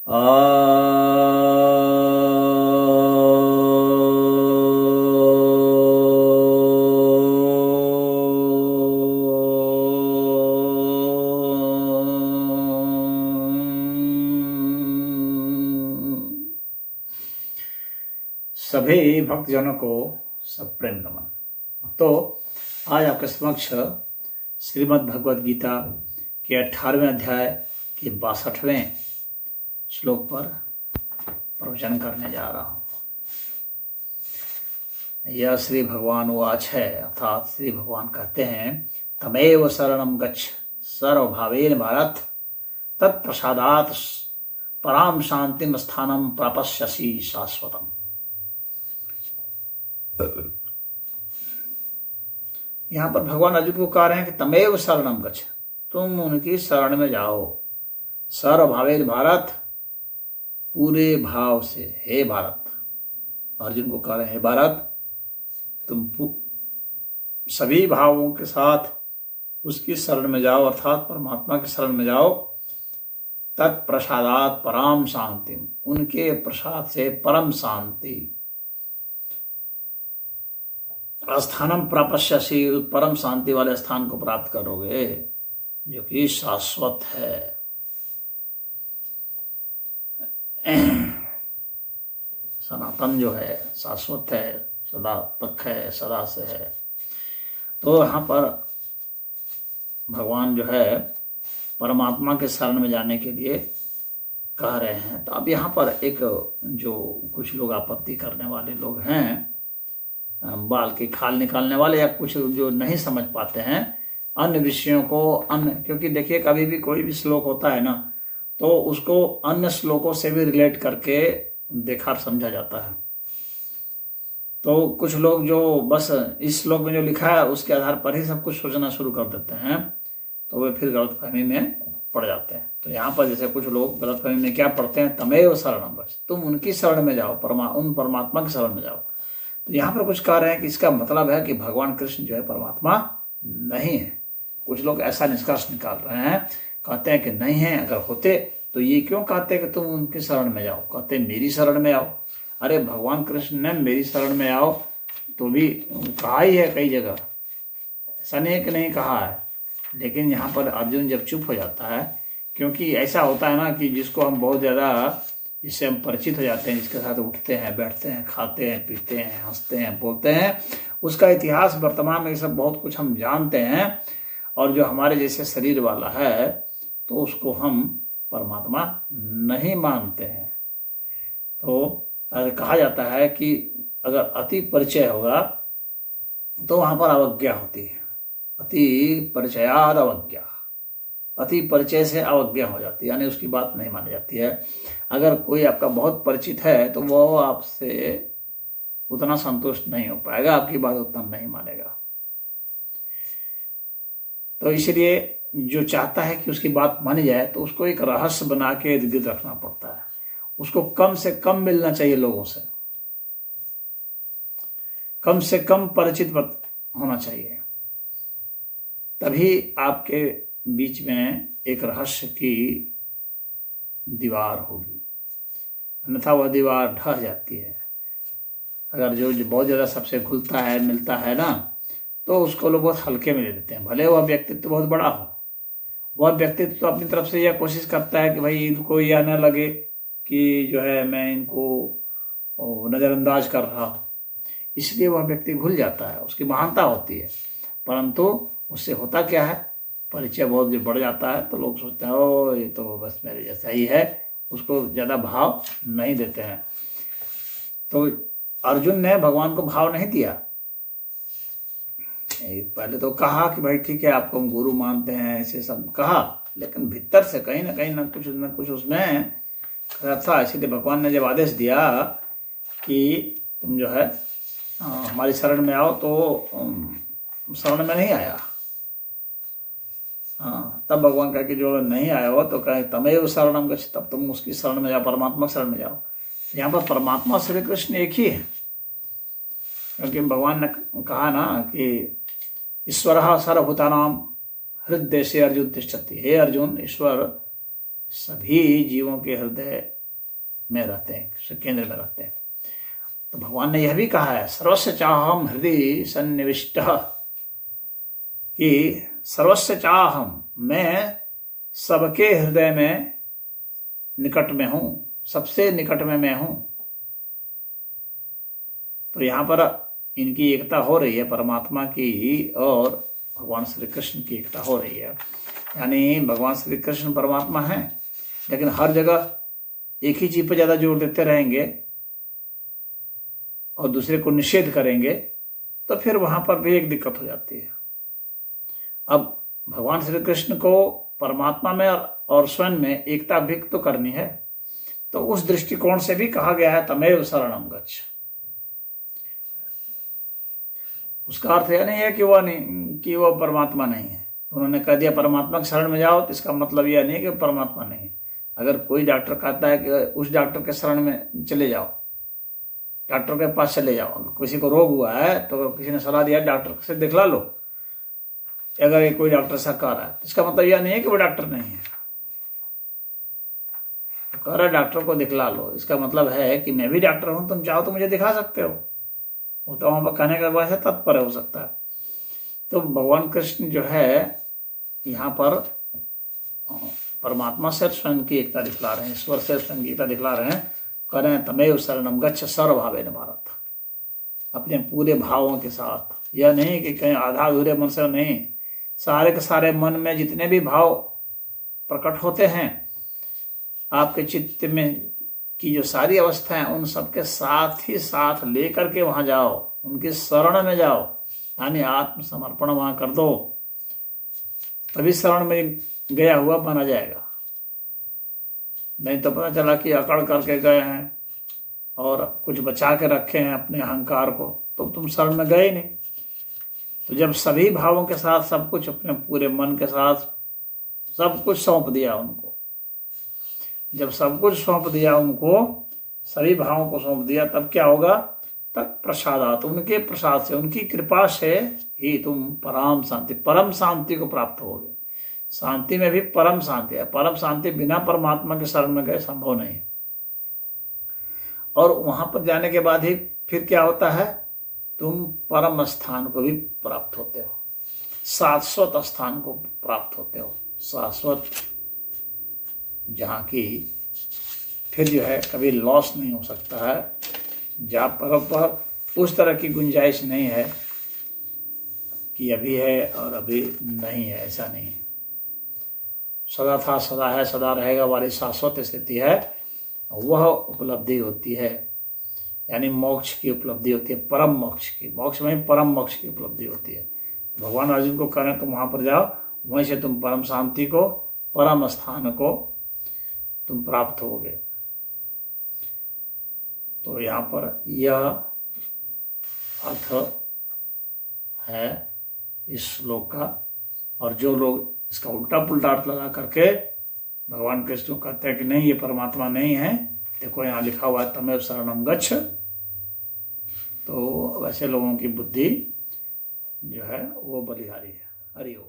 सभी भक्तजनों को सप्रेम नमन। तो आज आपके समक्ष श्रीमद् भगवद गीता के 18वें अध्याय के 62वें श्लोक पर प्रवचन करने जा रहा हूँ। यह श्री भगवान वाच है, अर्थात श्री भगवान कहते हैं, तमेव शरणं गच्छ सर्वभावेन भारत, तत्प्रसादात् पराम शांतिम स्थानम प्रापस्यसि शाश्वतम। यहाँ पर भगवान अर्जुन को कह रहे हैं कि तमेव शरणं गच्छ, तुम उनकी शरण में जाओ। सर्वभावेन भारत, पूरे भाव से, हे भारत। अर्जुन को कह रहे हैं, हे भारत, तुम सभी भावों के साथ उसकी शरण में जाओ, अर्थात परमात्मा की शरण में जाओ। तत्प्रसादात् पराम शांतिम, उनके प्रसाद से परम शांति। स्थानम प्रापस्यसि, परम शांति वाले स्थान को प्राप्त करोगे जो कि शाश्वत है। सनातन जो है, शाश्वत है, सदा तक है, सदा से है। तो यहाँ पर भगवान जो है परमात्मा के शरण में जाने के लिए कह रहे हैं। तो अब यहाँ पर एक जो कुछ लोग आपत्ति करने वाले लोग हैं, बाल की खाल निकालने वाले, या कुछ जो नहीं समझ पाते हैं अन्य विषयों को, क्योंकि देखिए कभी भी कोई भी श्लोक होता है ना, तो उसको अन्य श्लोकों से भी रिलेट करके देखा समझा जाता है। तो कुछ लोग जो बस इस श्लोक में जो लिखा है उसके आधार पर ही सब कुछ सोचना शुरू कर देते हैं, तो वे फिर गलतफहमी में पड़ जाते हैं। तो यहाँ पर जैसे कुछ लोग गलतफहमी में क्या पढ़ते हैं, तमेव शरणं गच्छ, तुम उनकी शरण में जाओ, उन परमात्मा की शरण में जाओ। तो यहाँ पर कुछ कह रहे हैं कि इसका मतलब है कि भगवान कृष्ण जो है परमात्मा नहीं है। कुछ लोग ऐसा निष्कर्ष निकाल रहे हैं, कहते हैं कि नहीं है। अगर होते तो ये क्यों कहते कि तुम उनकी शरण में जाओ, कहते मेरी शरण में आओ। अरे भगवान कृष्ण ने मेरी शरण में आओ तो भी कहा ही है कई जगह, ऐसा नहीं है कि नहीं कहा है। लेकिन यहाँ पर अर्जुन जब चुप हो जाता है, क्योंकि ऐसा होता है ना कि जिसको हम बहुत ज़्यादा, जिससे हम परिचित हो जाते हैं, जिसके साथ उठते हैं, बैठते हैं, खाते हैं, पीते हैं, हंसते हैं, बोलते हैं, उसका इतिहास वर्तमान में ये सब बहुत कुछ हम जानते हैं, और जो हमारे जैसे शरीर वाला है तो उसको हम परमात्मा नहीं मानते हैं। तो कहा जाता है कि अगर अति परिचय होगा तो वहाँ पर अवज्ञा होती है। अति परिचयाद अवज्ञा, अति परिचय से अवज्ञा हो जाती है, यानी उसकी बात नहीं मानी जाती है। अगर कोई आपका बहुत परिचित है तो वो आपसे उतना संतुष्ट नहीं हो पाएगा, आपकी बात उतना नहीं मानेगा। तो इसलिए जो चाहता है कि उसकी बात मानी जाए तो उसको एक रहस्य बना के इर्द गिर्द रखना पड़ता है। उसको कम से कम मिलना चाहिए लोगों से, कम से कम परिचित होना चाहिए, तभी आपके बीच में एक रहस्य की दीवार होगी, अन्यथा वह दीवार ढह जाती है। अगर जो बहुत ज़्यादा सबसे घुलता है, मिलता है ना, तो उसको लोग बहुत हल्के में ले लेते हैं। भले वह व्यक्तित्व बहुत बड़ा हो, वह व्यक्तित्व तो अपनी तरफ से यह कोशिश करता है कि भाई इनको यह न लगे कि जो है मैं इनको नज़रअंदाज कर रहा हूँ, इसलिए वह व्यक्ति घुल जाता है, उसकी महानता होती है। परंतु उससे होता क्या है, परिचय बहुत जो बढ़ जाता है तो लोग सोचते हैं ओ ये तो बस मेरे जैसा ही है, उसको ज़्यादा भाव नहीं देते हैं। तो अर्जुन ने भगवान को भाव नहीं दिया। पहले तो कहा कि भाई ठीक है आपको हम गुरु मानते हैं, ऐसे सब कहा, लेकिन भीतर से कहीं ना कुछ उसमें खराब था। इसीलिए भगवान ने जब आदेश दिया कि तुम जो है हमारी शरण में आओ, तो शरण में नहीं आया। हाँ, तब भगवान कहा कि जो नहीं आया हो तो कहे तमेव शरणं गच्छ, तब तुम उसकी शरण में जाओ, परमात्मा शरण में जाओ। यहाँ पर परमात्मा श्री कृष्ण एक ही है, क्योंकि भगवान ने कहा ना कि ईश्वरः सर्वभूतानां हृदय से अर्जुन तिष्ठति। हे अर्जुन, ईश्वर सभी जीवों के हृदय में रहते हैं, केंद्र में रहते हैं। तो भगवान ने यह भी कहा है, सर्वस्य चाहम हृदय सन्निविष्ट, कि सर्वस्य चाहम, मैं सबके हृदय में निकट में हूं, सबसे निकट में मैं हूं। तो यहां पर इनकी एकता हो रही है, परमात्मा की और भगवान श्री कृष्ण की एकता हो रही है। यानी भगवान श्री कृष्ण परमात्मा है, लेकिन हर जगह एक ही चीज पर ज्यादा जोर देते रहेंगे और दूसरे को निषेध करेंगे तो फिर वहां पर भी एक दिक्कत हो जाती है। अब भगवान श्री कृष्ण को परमात्मा में और स्वयं में एकता व्यक्त तो करनी है, तो उस दृष्टिकोण से भी कहा गया है तमेव शरणम गच्छ। उसका अर्थ यह नहीं है कि वो परमात्मा नहीं है। उन्होंने कह दिया परमात्मा के शरण में जाओ, तो इसका मतलब यह नहीं है कि परमात्मा नहीं है। अगर कोई डॉक्टर कहता है कि उस डॉक्टर के शरण में चले जाओ, डॉक्टर के पास चले जाओ, किसी को रोग हुआ है तो किसी ने सलाह दिया डॉक्टर से दिखला लो, अगर ये कोई डॉक्टर ऐसा कह रहा है तो इसका मतलब यह नहीं है कि वो डॉक्टर नहीं है। तो कह रहा है डॉक्टर को दिखला लो, इसका मतलब है कि मैं भी डॉक्टर हूं, तुम चाहो तो मुझे दिखा सकते हो। वो तो वहां पर कहने का वैसे तत्पर हो सकता है। तो भगवान कृष्ण जो है यहाँ पर परमात्मा से स्वयं की एकता दिखला रहे हैं, ईश्वर से स्वयं की एकता दिखला रहे हैं। कह रहे हैं तमेव शरणम गच्छ सर्वभावेन भारत, अपने पूरे भावों के साथ। यह नहीं कि कहीं आधा अधूरे मन से, नहीं, सारे के सारे मन में जितने भी भाव प्रकट होते हैं आपके चित्त में की जो सारी अवस्थाएं, उन सबके साथ ही साथ लेकर के वहां जाओ, उनके शरण में जाओ, यानी आत्मसमर्पण वहां कर दो, तभी शरण में गया हुआ माना जाएगा। नहीं तो पता चला कि अकड़ करके गए हैं और कुछ बचा के रखे हैं अपने अहंकार को, तो तुम शरण में गए नहीं। तो जब सभी भावों के साथ सब कुछ, अपने पूरे मन के साथ सब कुछ सौंप दिया उनको, जब सब कुछ सौंप दिया उनको, सभी भावों को सौंप दिया, तब क्या होगा? तब प्रसादात, उनके प्रसाद से, उनकी कृपा से ही तुम परम शांति, परम शांति को प्राप्त होगे। शांति में भी परम शांति है। परम शांति बिना परमात्मा के शरण में गए संभव नहीं। और वहां पर जाने के बाद ही फिर क्या होता है? तुम परम स्थान को भी प्राप्त होते हो, शाश्वत स्थान को प्राप्त होते हो, शाश्वत, जहाँ की फिर जो है कभी लॉस नहीं हो सकता है, जहाँ पर उस तरह की गुंजाइश नहीं है कि अभी है और अभी नहीं है, ऐसा नहीं है। सदा था, सदा है, सदा रहेगा वाली शाश्वत स्थिति है, वह उपलब्धि होती है, यानी मोक्ष की उपलब्धि होती है, परम मोक्ष की। मोक्ष में परम मोक्ष की उपलब्धि होती है। भगवान अर्जुन को कह रहे तुम वहां पर जाओ, वहीं से तुम परम शांति को, परम स्थान को तुम प्राप्त होगे। तो यहाँ पर यह अर्थ है इस श्लोक का। और जो लोग इसका उल्टा पुल्टा अर्थ लगा करके भगवान कृष्ण कहते हैं कि नहीं ये परमात्मा नहीं है, देखो यहाँ लिखा हुआ है तमेव शरणम गच्छ, तो वैसे लोगों की बुद्धि जो है वो बलिहारी है। हरि ओम।